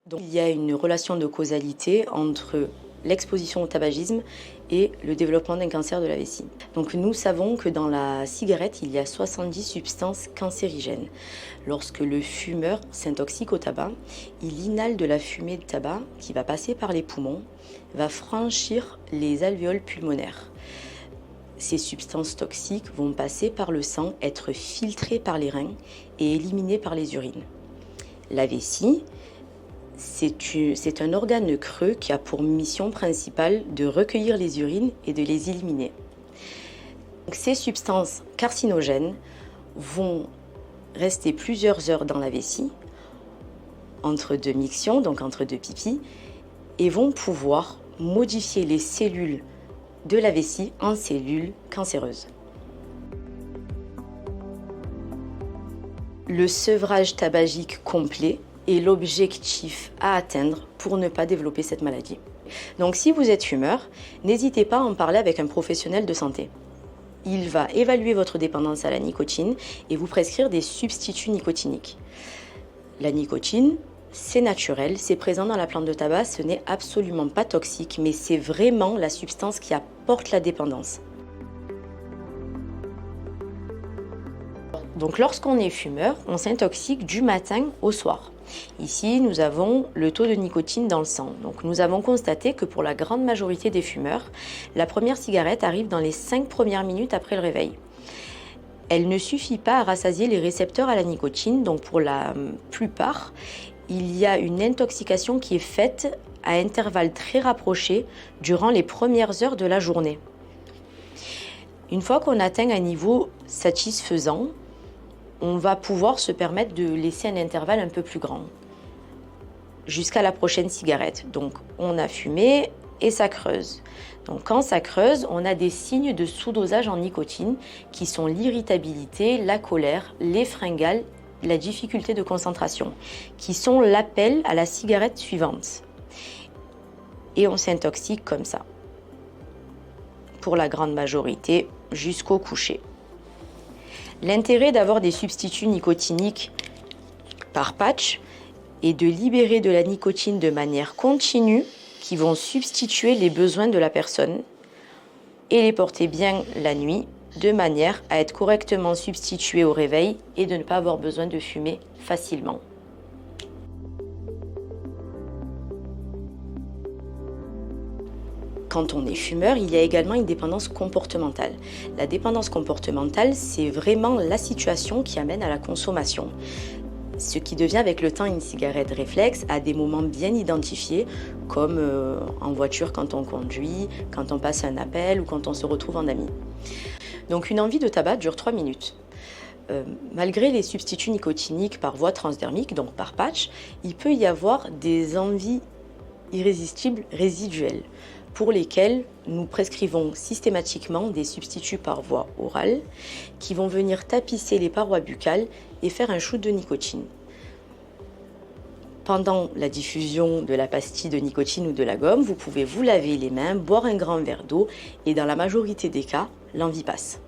Donc, il y a une relation de causalité entre l'exposition au tabagisme et le développement d'un cancer de la vessie. Donc nous savons que dans la cigarette, il y a 70 substances cancérigènes. Lorsque le fumeur s'intoxique au tabac, il inhale de la fumée de tabac qui va passer par les poumons, va franchir les alvéoles pulmonaires. Ces substances toxiques vont passer par le sang, être filtrées par les reins et éliminées par les urines. La vessie, c'est un organe creux qui a pour mission principale de recueillir les urines et de les éliminer. Donc, ces substances carcinogènes vont rester plusieurs heures dans la vessie, entre deux mictions, donc entre deux pipis, et vont pouvoir modifier les cellules de la vessie en cellules cancéreuses. Le sevrage tabagique complet est l'objectif à atteindre pour ne pas développer cette maladie. Donc si vous êtes fumeur, n'hésitez pas à en parler avec un professionnel de santé. Il va évaluer votre dépendance à la nicotine et vous prescrire des substituts nicotiniques. La nicotine, c'est naturel, c'est présent dans la plante de tabac, ce n'est absolument pas toxique, mais c'est vraiment la substance qui apporte la dépendance. Donc lorsqu'on est fumeur, on s'intoxique du matin au soir. Ici, nous avons le taux de nicotine dans le sang. Donc nous avons constaté que pour la grande majorité des fumeurs, la première cigarette arrive dans les 5 premières minutes après le réveil. Elle ne suffit pas à rassasier les récepteurs à la nicotine, donc pour la plupart, il y a une intoxication qui est faite à intervalles très rapprochés durant les premières heures de la journée. Une fois qu'on atteint un niveau satisfaisant, on va pouvoir se permettre de laisser un intervalle un peu plus grand jusqu'à la prochaine cigarette. Donc on a fumé et ça creuse. Donc quand ça creuse, on a des signes de sous-dosage en nicotine qui sont l'irritabilité, la colère, les fringales, la difficulté de concentration, qui sont l'appel à la cigarette suivante. Et on s'intoxique comme ça, pour la grande majorité, jusqu'au coucher. L'intérêt d'avoir des substituts nicotiniques par patch est de libérer de la nicotine de manière continue qui vont substituer les besoins de la personne et les porter bien la nuit de manière à être correctement substitués au réveil et de ne pas avoir besoin de fumer facilement. Quand on est fumeur, il y a également une dépendance comportementale. La dépendance comportementale, c'est vraiment la situation qui amène à la consommation. Ce qui devient avec le temps une cigarette réflexe à des moments bien identifiés, comme en voiture quand on conduit, quand on passe un appel ou quand on se retrouve en amis. Donc une envie de tabac dure 3 minutes. Malgré les substituts nicotiniques par voie transdermique, donc par patch, il peut y avoir des envies irrésistibles résiduelles, pour lesquels nous prescrivons systématiquement des substituts par voie orale qui vont venir tapisser les parois buccales et faire un shoot de nicotine. Pendant la diffusion de la pastille de nicotine ou de la gomme, vous pouvez vous laver les mains, boire un grand verre d'eau et dans la majorité des cas, l'envie passe.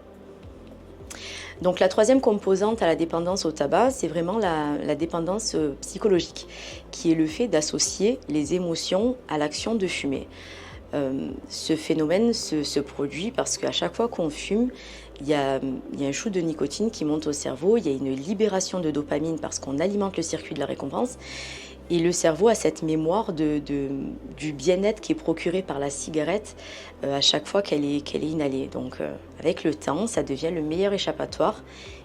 Donc la troisième composante à la dépendance au tabac, c'est vraiment la dépendance psychologique, qui est le fait d'associer les émotions à l'action de fumer. Ce phénomène se produit parce qu'à chaque fois qu'on fume, il y a un shoot de nicotine qui monte au cerveau, il y a une libération de dopamine parce qu'on alimente le circuit de la récompense et le cerveau a cette mémoire du bien-être qui est procuré par la cigarette à chaque fois qu'elle est inhalée. Donc avec le temps, ça devient le meilleur échappatoire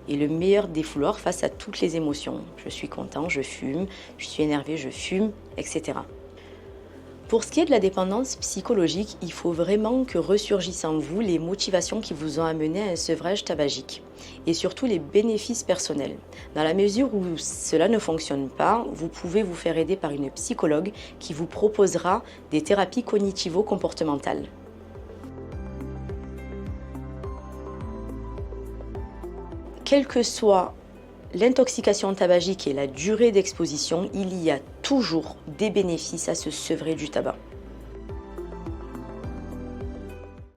et le meilleur défouloir face à toutes les émotions. Je suis content, je fume, je suis énervé, je fume, etc. Pour ce qui est de la dépendance psychologique, il faut vraiment que ressurgissent en vous les motivations qui vous ont amené à un sevrage tabagique et surtout les bénéfices personnels. Dans la mesure où cela ne fonctionne pas, vous pouvez vous faire aider par une psychologue qui vous proposera des thérapies cognitivo-comportementales. Quelle que soit l'intoxication tabagique et la durée d'exposition, il y a toujours des bénéfices à se sevrer du tabac.